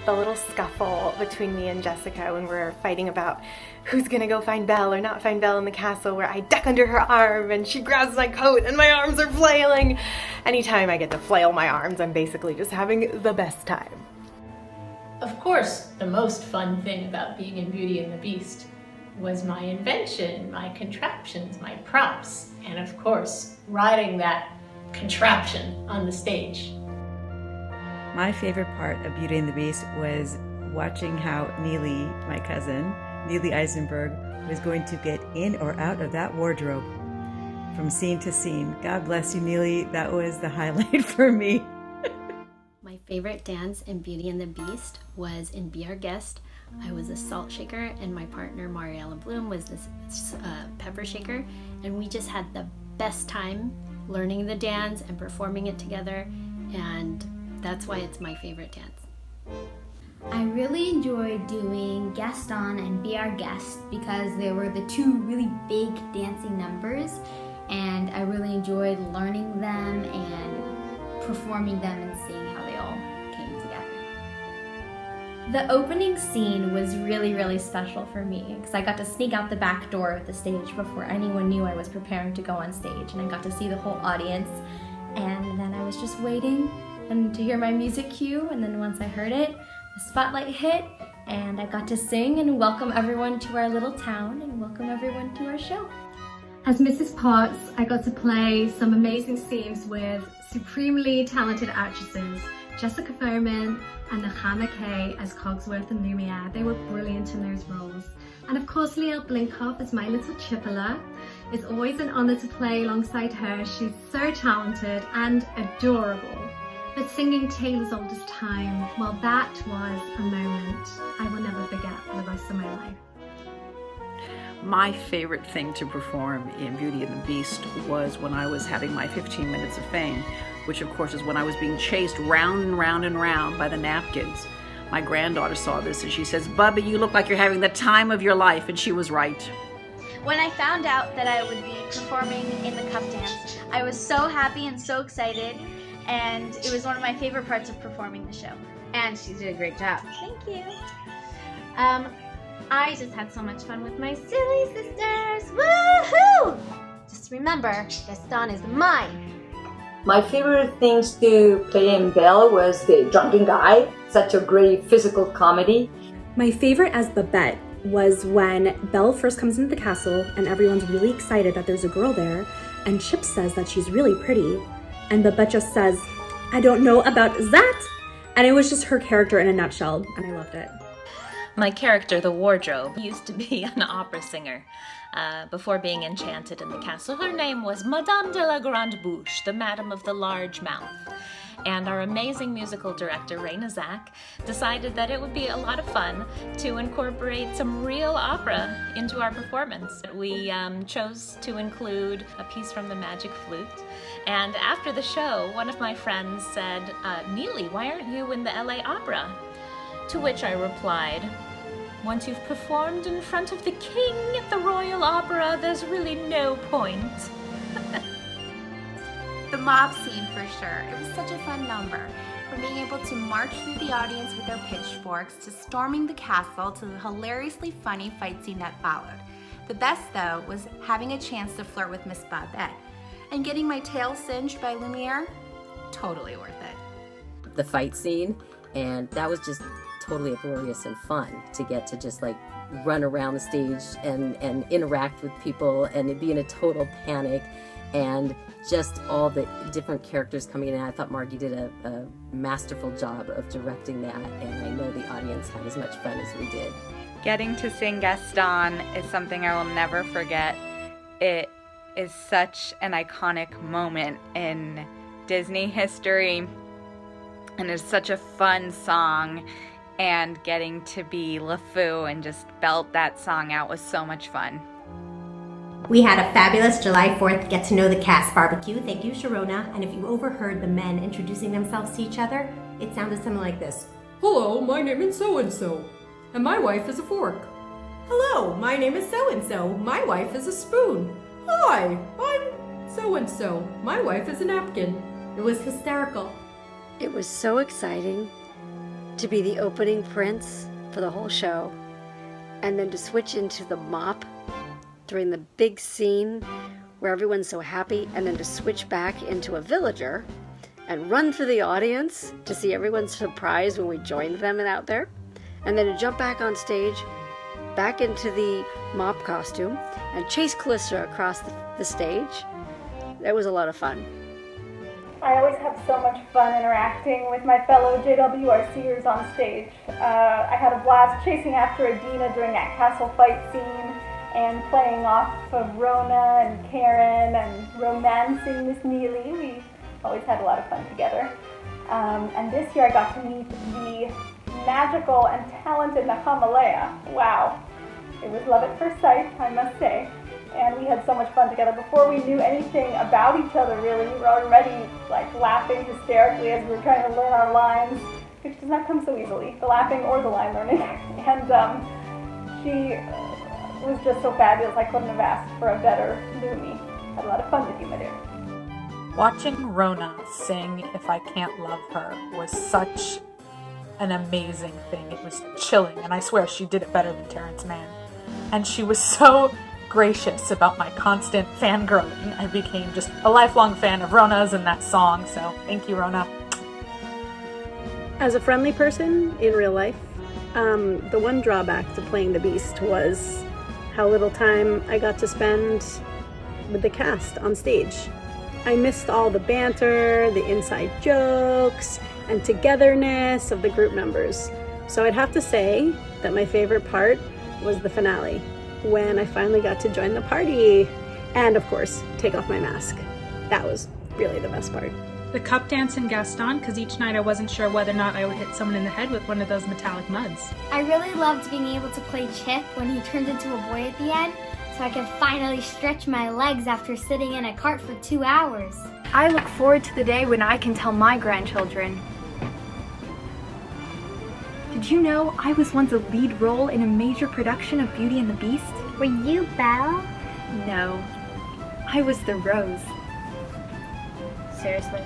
the little scuffle between me and Jessica when we're fighting about who's gonna go find Belle or not find Belle in the castle, where I duck under her arm and she grabs my coat and my arms are flailing. Anytime I get to flail my arms, I'm basically just having the best time. Of course, the most fun thing about being in Beauty and the Beast was my invention, my contraptions, my props, and of course, riding that contraption on the stage. My favorite part of Beauty and the Beast was watching how Neely, my cousin, Neely Eisenberg, was going to get in or out of that wardrobe from scene to scene. God bless you, Neely. That was the highlight for me. My favorite dance in Beauty and the Beast was in Be Our Guest. I was a salt shaker and my partner Mariella Bloom was this pepper shaker, and we just had the best time learning the dance and performing it together, and that's why it's my favorite dance. I really enjoyed doing Gaston and Be Our Guest because they were the two really big dancing numbers, and I really enjoyed learning them and performing them and seeing how they all came together. The opening scene was really, really special for me because I got to sneak out the back door of the stage before anyone knew I was preparing to go on stage, and I got to see the whole audience, and then I was just waiting and to hear my music cue, and then once I heard it, the spotlight hit, and I got to sing and welcome everyone to our little town and welcome everyone to our show. As Mrs. Potts, I got to play some amazing scenes with supremely talented actresses, Jessica Foreman and Nahana Kay as Cogsworth and Lumiere. They were brilliant in those roles. And of course, Liel Blinkoff as my little Chipala. It's always an honor to play alongside her. She's so talented and adorable. But singing Taylor's Oldest Time, well, that was a moment I will never forget for the rest of my life. My favorite thing to perform in Beauty and the Beast was when I was having my 15 minutes of fame, which of course is when I was being chased round and round and round by the napkins. My granddaughter saw this and she says, "Bubba, you look like you're having the time of your life," and she was right. When I found out that I would be performing in the cup dance, I was so happy and so excited, and it was one of my favorite parts of performing the show. And she did a great job. Thank you. I just had so much fun with my silly sisters. Woohoo! Just remember, Gaston is mine. My favorite things to play in Belle was the Drunken Guy, such a great physical comedy. My favorite as Babette was when Belle first comes into the castle and everyone's really excited that there's a girl there, and Chip says that she's really pretty, and Babette just says, "I don't know about that," and it was just her character in a nutshell, and I loved it. My character, the Wardrobe, used to be an opera singer. Before being enchanted in the castle, her name was Madame de la Grande Bouche, the Madame of the Large Mouth. And our amazing musical director, Raina Zach, decided that it would be a lot of fun to incorporate some real opera into our performance. We chose to include a piece from the Magic Flute. And after the show, one of my friends said, "Neely, why aren't you in the LA Opera?" To which I replied, "Once you've performed in front of the king at the Royal Opera, there's really no point." The mob scene for sure. It was such a fun number. From being able to march through the audience with their pitchforks to storming the castle to the hilariously funny fight scene that followed. The best though was having a chance to flirt with Miss Babette. And getting my tail singed by Lumiere, totally worth it. The fight scene, and that was just totally glorious and fun to get to just like run around the stage and interact with people and be in a total panic, and just all the different characters coming in. I thought Margie did a masterful job of directing that, and I know the audience had as much fun as we did. Getting to sing Gaston is something I will never forget. It is such an iconic moment in Disney history, and it's such a fun song, and getting to be LeFou and just belt that song out was so much fun. We had a fabulous July 4th Get to Know the Cast barbecue. Thank you, Sharona. And if you overheard the men introducing themselves to each other, it sounded something like this. "Hello, my name is so-and-so, and my wife is a fork." "Hello, my name is so-and-so, my wife is a spoon." "Hi, I'm so-and-so, my wife is a napkin." It was hysterical. It was so exciting to be the opening prince for the whole show, and then to switch into the mop during the big scene where everyone's so happy, and then to switch back into a villager and run through the audience to see everyone's surprised when we joined them and out there, and then to jump back on stage, back into the mop costume, and chase Calista across the stage. That was a lot of fun. I always have so much fun interacting with my fellow JWRCers on stage. I had a blast chasing after Adina during that castle fight scene and playing off of Rona and Karen and romancing Miss Neely. We always had a lot of fun together. And this year I got to meet the magical and talented Nahamalea. Wow. It was love at first sight, I must say. And we had so much fun together. Before we knew anything about each other, really, we were already laughing hysterically as we were trying to learn our lines, which does not come so easily, the laughing or the line learning. And she was just so fabulous. I couldn't have asked for a better Lumi. Had a lot of fun with you, my dear. Watching Rona sing If I Can't Love Her was such an amazing thing. It was chilling, and I swear she did it better than Terrence Mann. And she was so gracious about my constant fangirling. I became just a lifelong fan of Rona's and that song, so thank you, Rona. As a friendly person in real life, the one drawback to playing the Beast was how little time I got to spend with the cast on stage. I missed all the banter, the inside jokes, and togetherness of the group members. So I'd have to say that my favorite part was the finale, when I finally got to join the party and, of course, take off my mask. That was really the best part. The cup dance in Gaston, because each night I wasn't sure whether or not I would hit someone in the head with one of those metallic muds. I really loved being able to play Chip when he turned into a boy at the end, so I could finally stretch my legs after sitting in a cart for 2 hours. I look forward to the day when I can tell my grandchildren. Did you know I was once a lead role in a major production of Beauty and the Beast? Were you Belle? No, I was the Rose. Seriously?